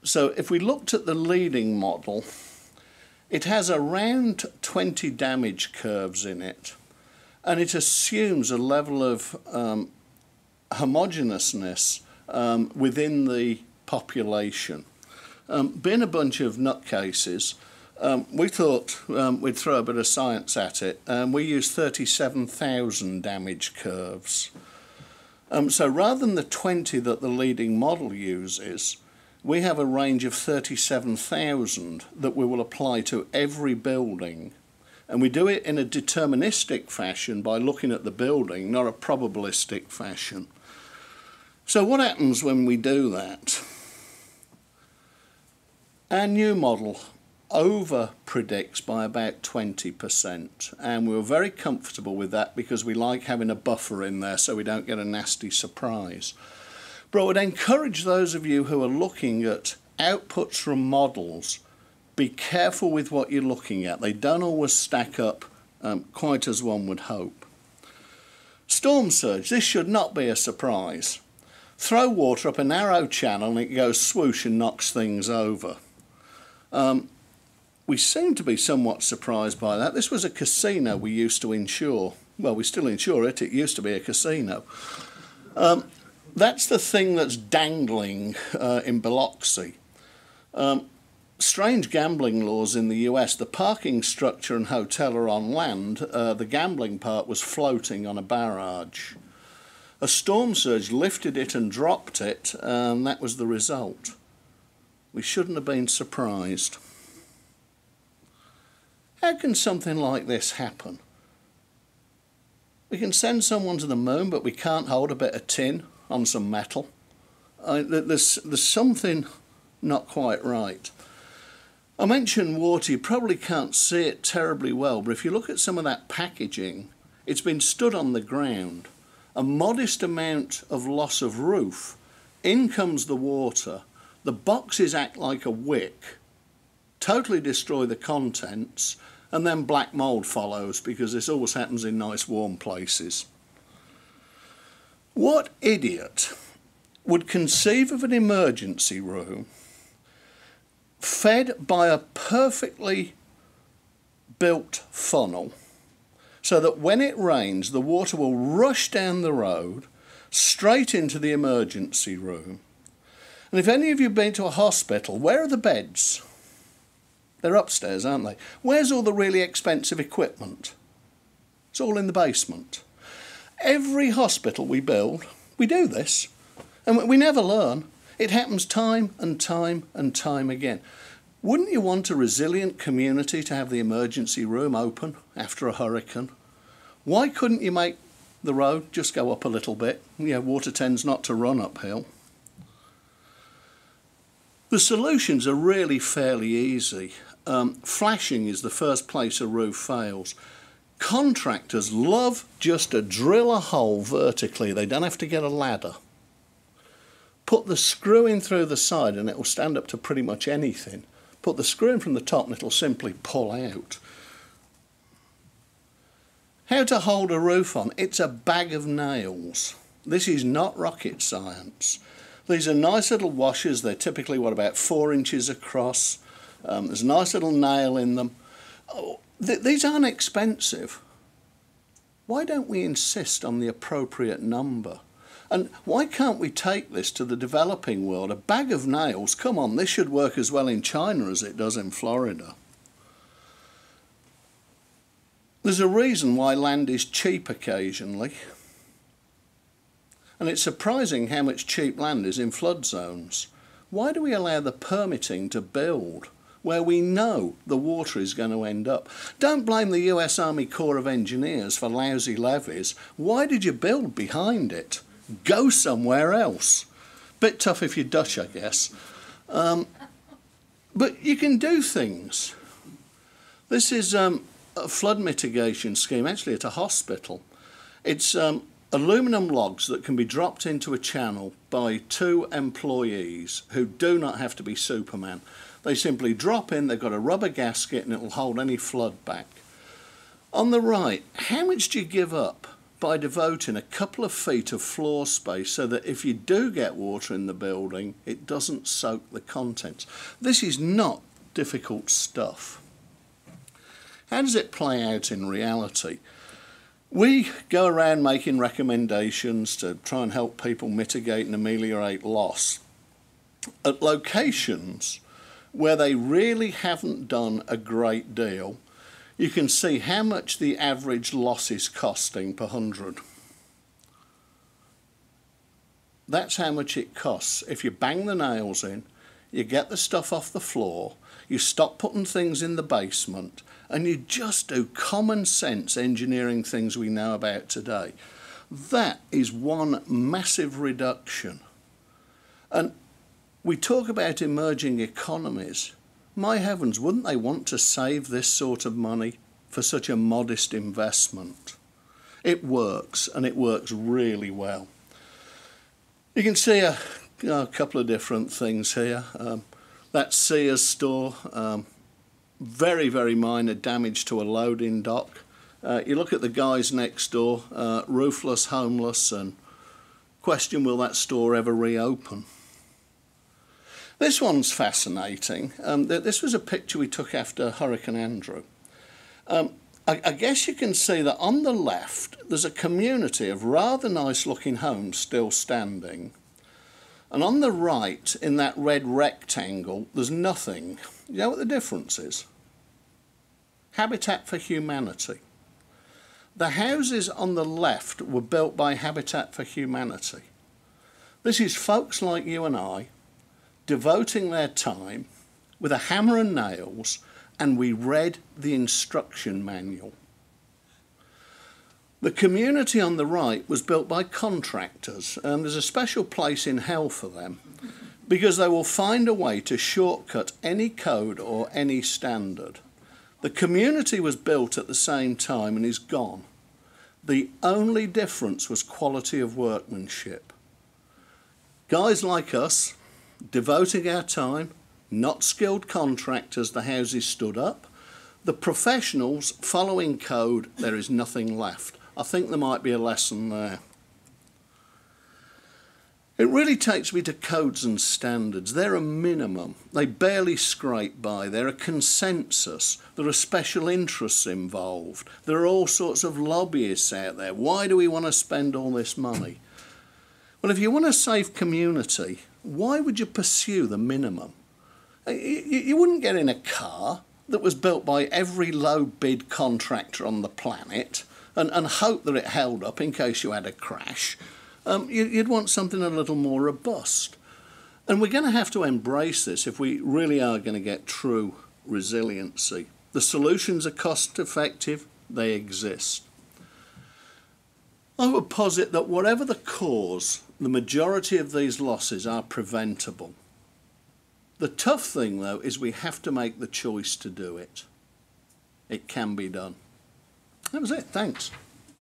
So if we looked at the leading model, it has around 20 damage curves in it, and it assumes a level of homogeneousness within the population. Being a bunch of nutcases, we thought we'd throw a bit of science at it, and we used 37,000 damage curves. So rather than the 20 that the leading model uses, we have a range of 37,000 that we will apply to every building. And we do it in a deterministic fashion by looking at the building, not a probabilistic fashion. So what happens when we do that? Our new model over predicts by about 20%, and we were very comfortable with that because we like having a buffer in there so we don't get a nasty surprise. But I would encourage those of you who are looking at outputs from models, be careful with what you're looking at. They don't always stack up quite as one would hope. Storm surge, this should not be a surprise. Throw water up a narrow channel and it goes swoosh and knocks things over. We seem to be somewhat surprised by that. This was a casino we used to insure. Well, we still insure it. It used to be a casino. That's the thing that's dangling in Biloxi. Strange gambling laws in the US. The parking structure and hotel are on land. The gambling part was floating on a barrage. A storm surge lifted it and dropped it, and that was the result. We shouldn't have been surprised. How can something like this happen? We can send someone to the moon, but we can't hold a bit of tin on some metal. There's something not quite right. I mentioned water. You probably can't see it terribly well, but if you look at some of that packaging, it's been stood on the ground. A modest amount of loss of roof. In comes the water. The boxes act like a wick, totally destroy the contents, and then black mould follows because this always happens in nice warm places. What idiot would conceive of an emergency room fed by a perfectly built funnel so that when it rains the water will rush down the road straight into the emergency room? And if any of you have been to a hospital, where are the beds? They're upstairs, aren't they? Where's all the really expensive equipment? It's all in the basement. Every hospital we build, we do this. And we never learn. It happens time and time and time again. Wouldn't you want a resilient community to have the emergency room open after a hurricane? Why couldn't you make the road just go up a little bit? Yeah, water tends not to run uphill. The solutions are really fairly easy. Flashing is the first place a roof fails. Contractors love just to drill a hole vertically. They don't have to get a ladder. Put the screw in through the side and it will stand up to pretty much anything. Put the screw in from the top and it will simply pull out. How to hold a roof on? It's a bag of nails. This is not rocket science. These are nice little washers. They're typically, about 4 inches across. There's a nice little nail in them. Oh, these aren't expensive. Why don't we insist on the appropriate number? And why can't we take this to the developing world? A bag of nails, come on, this should work as well in China as it does in Florida. There's a reason why land is cheap occasionally. And it's surprising how much cheap land is in flood zones. Why do we allow the permitting to build where we know the water is going to end up? Don't blame the US Army Corps of Engineers for lousy levees. Why did you build behind it? Go somewhere else. Bit tough if you're Dutch, I guess. But you can do things. This is a flood mitigation scheme, actually at a hospital. It's aluminum logs that can be dropped into a channel by 2 employees who do not have to be Superman. They simply drop in, they've got a rubber gasket and it will hold any flood back. On the right, how much do you give up by devoting a couple of feet of floor space so that if you do get water in the building, it doesn't soak the contents. This is not difficult stuff. How does it play out in reality? We go around making recommendations to try and help people mitigate and ameliorate loss at locations where they really haven't done a great deal. You can see how much the average loss is costing per 100. That's how much it costs. If you bang the nails in, you get the stuff off the floor, you stop putting things in the basement, and you just do common sense engineering things we know about today. That is one massive reduction. And we talk about emerging economies. My heavens, wouldn't they want to save this sort of money for such a modest investment? It works, and it works really well. You can see a couple of different things here. That Sears store, very, very minor damage to a loading dock. You look at the guys next door, roofless, homeless, and question, will that store ever reopen? This one's fascinating. This was a picture we took after Hurricane Andrew. I guess you can see that on the left there's a community of rather nice looking homes still standing, and on the right in that red rectangle there's nothing. You know what the difference is? Habitat for Humanity. The houses on the left were built by Habitat for Humanity. This is folks like you and I devoting their time with a hammer and nails, and we read the instruction manual. The community on the right was built by contractors, and there's a special place in hell for them because they will find a way to shortcut any code or any standard. The community was built at the same time and is gone. The only difference was quality of workmanship. Guys like us, devoting our time, not skilled contractors, the houses stood up. The professionals following code, there is nothing left. I think there might be a lesson there. It really takes me to codes and standards. They're a minimum. They barely scrape by. They're a consensus. There are special interests involved. There are all sorts of lobbyists out there. Why do we want to spend all this money? Well, if you want a safe community, why would you pursue the minimum? You wouldn't get in a car that was built by every low-bid contractor on the planet and hope that it held up in case you had a crash. You'd want something a little more robust. And we're going to have to embrace this if we really are going to get true resiliency. The solutions are cost-effective, they exist. I would posit that whatever the cause, the majority of these losses are preventable. The tough thing, though, is we have to make the choice to do it. It can be done. That was it. Thanks.